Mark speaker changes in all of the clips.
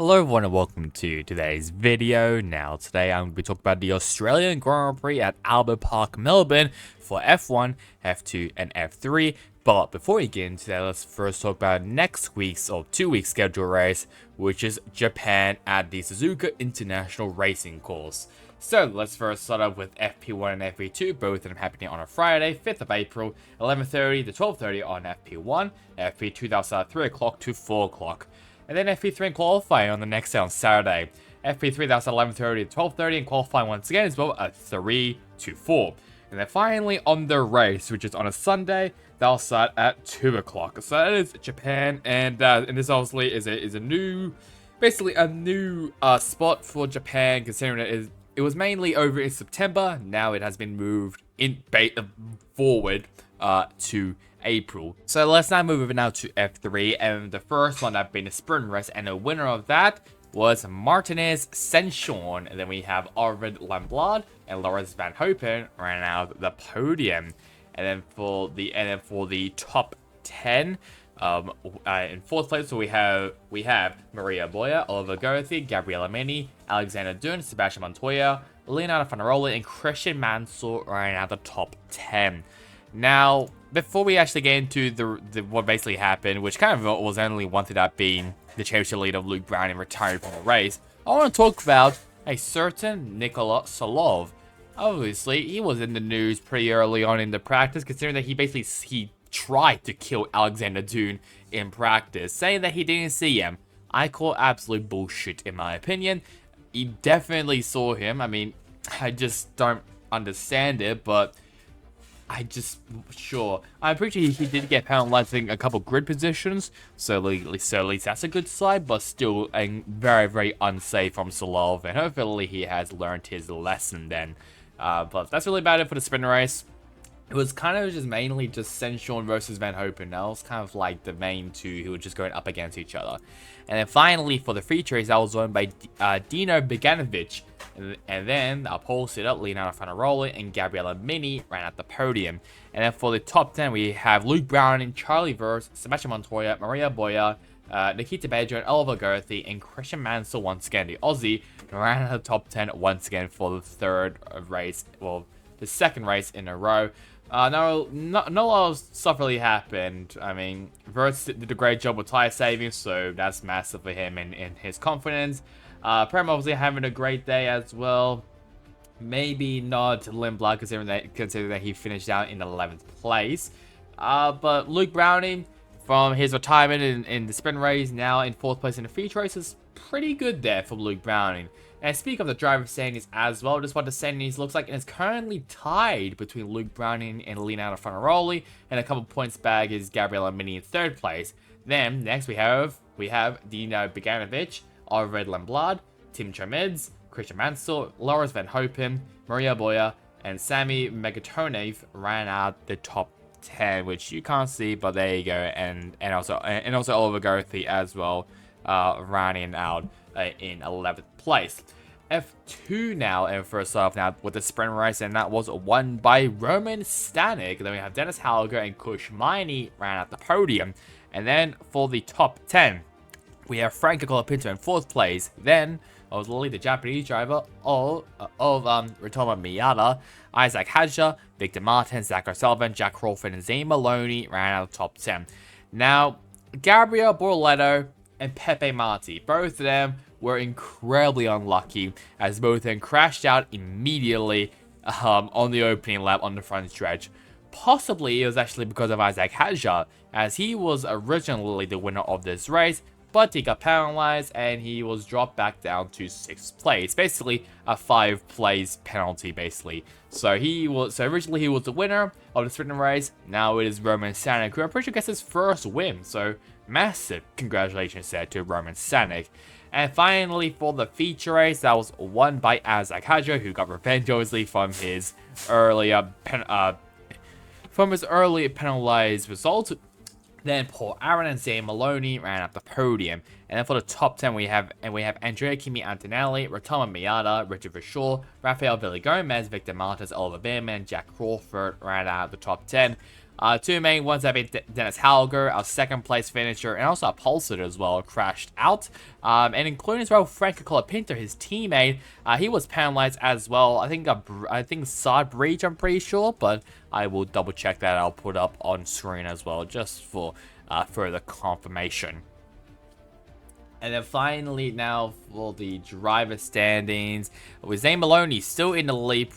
Speaker 1: Hello everyone and welcome to today's video. Now today I'm going to be talking about the Australian Grand Prix at Albert Park, Melbourne for F1, F2 and F3. But before we get into that, let's first talk about next week's or 2 week schedule race, which is Japan at the Suzuka International Racing Course. So let's first start off with FP1 and FP2, both of them happening on a Friday, 5th of April, 11:30 to 12:30 on FP1, FP2 that'll start at 3 o'clock to 4 o'clock. And then FP3 and qualifying on the next day on Saturday. FP3 that's 11:30 to 12:30 and qualifying once again as well at 3 to 4. And then finally on the race, which is on a Sunday, that'll start at 2 o'clock. So that is Japan, and this obviously is a new, basically a new spot for Japan, considering it was mainly over in September. Now it has been moved forward to April. So let's now move over now to F3, and the first one that being a sprint race, and the winner of that was Martinez Senshorn. And then we have Arvid Lamblad and Lawrence Van Hopen ran out the podium. And then for the top 10, in fourth place, so we have Maria Boya, Oliver Goethe, Gabriella Mini, Alexander Dun, Sebastian Montoya, Leonardo Fanarola, and Christian Mansell ran out the top 10. Now, before we actually get into the what basically happened, which kind of was only wanted at being the championship leader of Luke Brown and retiring from the race, I want to talk about a certain Nikola Solov. Obviously, he was in the news pretty early on in the practice, considering that he tried to kill Alexander Dune in practice, saying that he didn't see him. I call absolute bullshit in my opinion. He definitely saw him. I mean, I just don't understand it, but I'm pretty sure he did get penalized in a couple grid positions, so at least that's a good side, but still very, very unsafe from Solov, and hopefully he has learned his lesson then. But that's really about it for the sprint race. It was kind of just mainly just Senshorn versus Van Hopen. That was kind of like the main two who were just going up against each other. And then finally for the feature race, that was won by Dino Beganovic. And then our pole sitter, Leonardo Fanarola and Gabriella Mini ran at the podium. And then for the top 10, we have Luke Brown and Charlie Verse, Sebastian Montoya, Maria Boya, Nikita Badger, Oliver Goethe, and Christian Mansell once again. The Aussie ran at the top 10 once again for the the second race in a row. No lot of stuff really happened. I mean, Verts did a great job with tire saving, so that's massive for him and his confidence. Prem obviously having a great day as well. Maybe not Lindblad, considering that he finished out in 11th place. But Luke Browning, from his retirement in the sprint race, now in 4th place in the feature race, is pretty good there for Luke Browning. And speaking of the driver standings as well, just what the standings looks like, and it's currently tied between Luke Browning and Leonardo Fanarola, and a couple points back is Gabriella Mini in 3rd place. Then next we have Dino Beganovic, Arvid Lamblad, Tim Chomeds, Christian Mansell, Lawrence Van Hopen, Maria Boya, and Sami Megatonev ran out the top 10, which you can't see, but there you go. And also Oliver Goethe as well, running out in 11th place. F2 now, and first off now with the sprint race, and that was won by Roman Stanek. Then we have Dennis Hauger and Kush Miney ran at the podium. And then for the top 10, we have Franco Colapinto in 4th place. Then obviously the Japanese driver of Ritomo Miyata, Isaac Hadja, Victor Martin, Zach O'Sullivan, Jack Crawford, and Zane Maloney ran out of the top 10. Now, Gabriel Borletto and Pepe Marti, both of them were incredibly unlucky, as both of them crashed out immediately on the opening lap on the front stretch. Possibly it was actually because of Isaac Hadja, as he was originally the winner of this race, but he got penalized and he was dropped back down to 6th place. Basically a 5-place penalty basically. So originally he was the winner of the sprint race. Now it is Roman Stanek, who I'm pretty sure gets his first win. So massive congratulations there to Roman Stanek. And finally for the feature race, that was won by Isaac Hadja, who got revenge obviously from his earlier penalized result. Then Paul Aaron and Zane Maloney ran up the podium. And then for the top 10, we have Andrea Kimi Antonelli, Ritomo Miyata, Richard Verschoor, Rafael Villagomez, Victor Martins, Oliver Behrman, Jack Crawford ran out the top 10. Two main ones have been Dennis Hauger, our second place finisher, and also a pulsar as well, crashed out. And including as well Franco Colapinto, his teammate, he was penalized as well. I think side breach, I'm pretty sure, but I will double check that. I'll put up on screen as well, just for further confirmation. And then finally, now for the driver standings, with Zane Maloney still in the lead,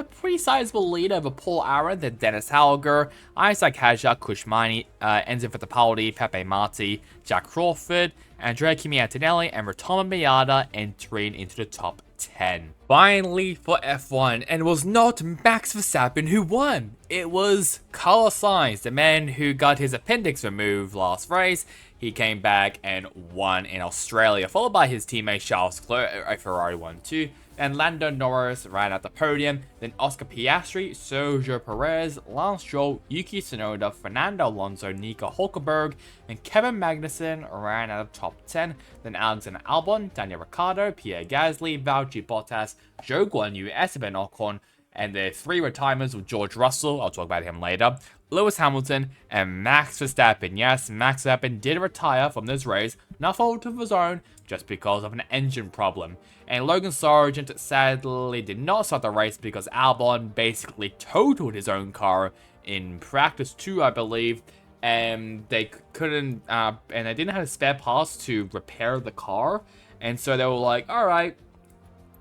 Speaker 1: pretty sizable lead over Paul Aron, then Dennis Hauger, Isaac Haja, Kushmani, Enzo Fittipaldi, Pepe Marti, Jack Crawford, Andrea Kimi Antonelli, and Rotoma Miata entering into the top 10. Finally for F1, and it was not Max Verstappen who won. It was Carlos Sainz, the man who got his appendix removed last race. He came back and won in Australia, followed by his teammate Charles Leclerc at Ferrari 1-2. And Lando Norris ran at the podium. Then Oscar Piastri, Sergio Perez, Lance Stroll, Yuki Tsunoda, Fernando Alonso, Nico Hulkenberg, and Kevin Magnussen ran at the top 10. Then Alexander Albon, Daniel Ricciardo, Pierre Gasly, Valtteri Bottas, Zhou Guanyu, Esteban Ocon, and the three retirements with George Russell, I'll talk about him later, Lewis Hamilton, and Max Verstappen. Yes, Max Verstappen did retire from this race, not fault of his own, just because of an engine problem. And Logan Sargent sadly did not start the race because Albon basically totaled his own car in practice 2, I believe, and they couldn't, and they didn't have a spare parts to repair the car, and so they were like, alright,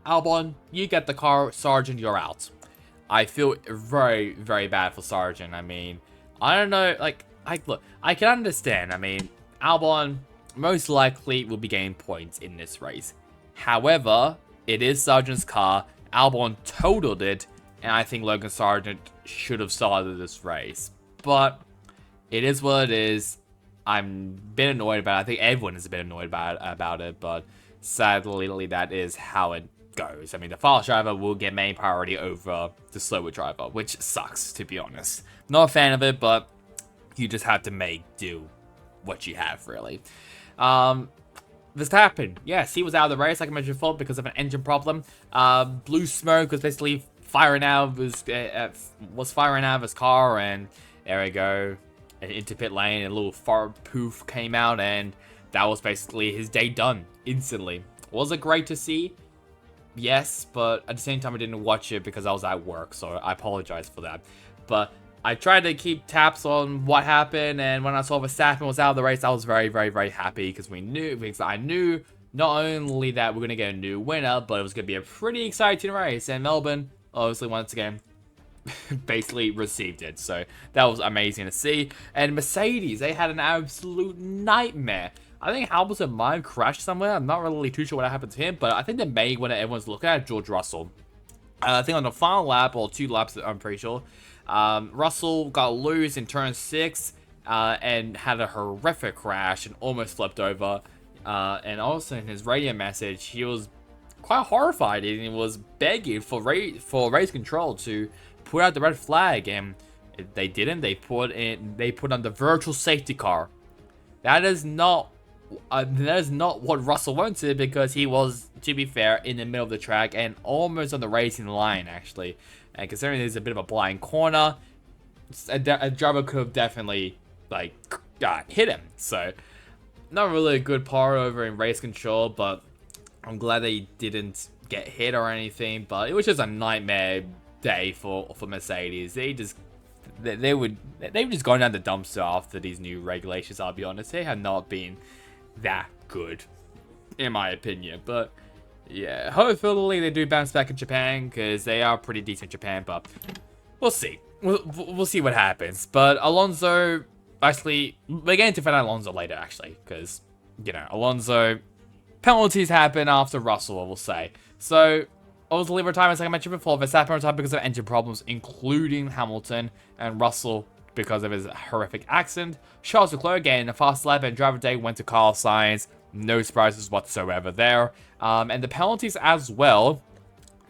Speaker 1: Albon, you get the car, Sargent, you're out. I feel very, very bad for Sargent. I mean, I don't know, like, look, I can understand. I mean, Albon most likely will be gaining points in this race. However, it is Sargent's car. Albon totaled it, and I think Logan Sargent should have started this race. But it is what it is. I'm a bit annoyed about it. I think everyone is a bit annoyed about it, but sadly, that is how it goes. I mean, the fast driver will get main priority over the slower driver, which sucks, to be honest. Not a fan of it, but you just have to make do what you have, really. Verstappen, yes, he was out of the race, like I mentioned before, because of an engine problem. Blue smoke was basically firing out of firing out of his car, and there we go, into pit lane, and a little fire poof came out, and that was basically his day done instantly. Was it great to see? Yes, but at the same time I didn't watch it because I was at work, so I apologize for that. But I tried to keep tabs on what happened, and when I saw Verstappen was out of the race, I was very, very, very happy because I knew not only that we're going to get a new winner, but it was going to be a pretty exciting race, and Melbourne, obviously, once again, basically received it. So that was amazing to see. And Mercedes, they had an absolute nightmare. I think Hamilton might have crashed somewhere. I'm not really too sure what happened to him, but I think the main one that everyone's looking at, George Russell. I think on the final lap, or 2 laps, I'm pretty sure, Russell got loose in turn 6 and had a horrific crash and almost flipped over. And also in his radio message, he was quite horrified and he was begging for race control to put out the red flag, and they didn't. They put on the virtual safety car. That is not what Russell wanted, because he was, to be fair, in the middle of the track and almost on the racing line, actually. And considering there's a bit of a blind corner, a driver could have definitely, like, hit him. So, not really a good par over in race control, but I'm glad they didn't get hit or anything. But it was just a nightmare day for Mercedes. They were just going down the dumpster after these new regulations, I'll be honest. They have not been that good, in my opinion. But yeah, hopefully they do bounce back in Japan, because they are pretty decent in Japan, but we'll see. We'll see what happens. But Alonso, actually, we're getting to Fernando Alonso later, actually, because, you know, Alonso, penalties happen after Russell, I will say. So, obviously retirements, like I mentioned before, Verstappen retired because of engine problems, including Hamilton, and Russell because of his horrific accident. Charles Leclerc getting a fast lap, and driver day went to Carlos Sainz. No surprises whatsoever there. And the penalties as well.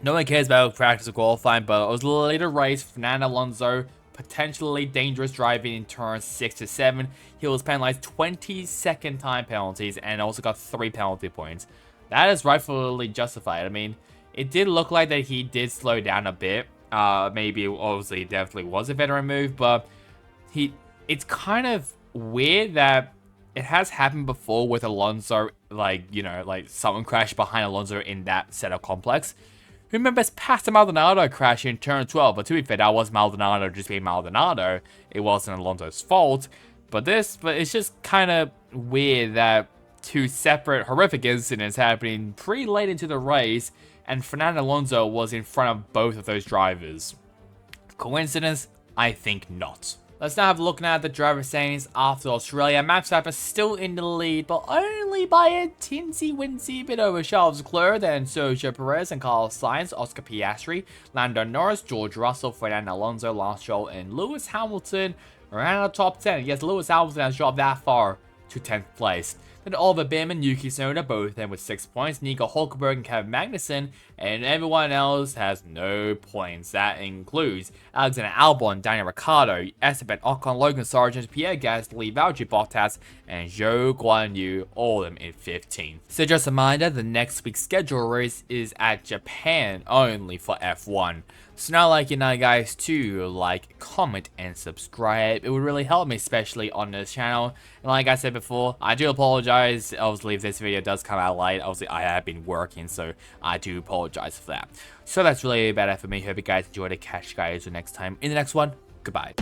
Speaker 1: No one cares about practice or qualifying, but it was a later race. Fernando Alonso, potentially dangerous driving in turns 6 to 7. He was penalized 20-second time penalties and also got 3 penalty points. That is rightfully justified. I mean, it did look like that he did slow down a bit. Maybe, obviously, definitely was a veteran move, but it's kind of weird that it has happened before with Alonso, like, like someone crashed behind Alonso in that setup complex. Who remembers Pastor Maldonado crash in turn 12? But to be fair, that was Maldonado just being Maldonado. It wasn't Alonso's fault. But it's just kind of weird that two separate horrific incidents happening pretty late into the race, and Fernando Alonso was in front of both of those drivers. Coincidence? I think not. Let's now have a look now at the driver standings after Australia. Max Verstappen still in the lead, but only by a tinsy-wincy bit over Charles Leclerc, then Sergio Perez and Carlos Sainz, Oscar Piastri, Lando Norris, George Russell, Fernando Alonso, Lance Stroll, and Lewis Hamilton around the top 10. Yes, Lewis Hamilton has dropped that far to 10th place. Then Oliver Bearman, Yuki Tsunoda, both of them with 6 points. Nico Hulkenberg and Kevin Magnussen, and everyone else has no points. That includes Alexander Albon, Daniel Ricciardo, Esteban Ocon, Logan Sargent, Pierre Gasly, Valtteri Bottas, and Zhou Guanyu, all of them in 15. So just a reminder, the next week's schedule race is at Japan only for F1. So now, guys, to like, comment, and subscribe. It would really help me, especially on this channel. And like I said before, I do apologize. Obviously, if this video does come out late, obviously I have been working, so I do apologize for that. So that's really about it for me. Hope you guys enjoyed it. Catch you guys next time in the next one. Goodbye.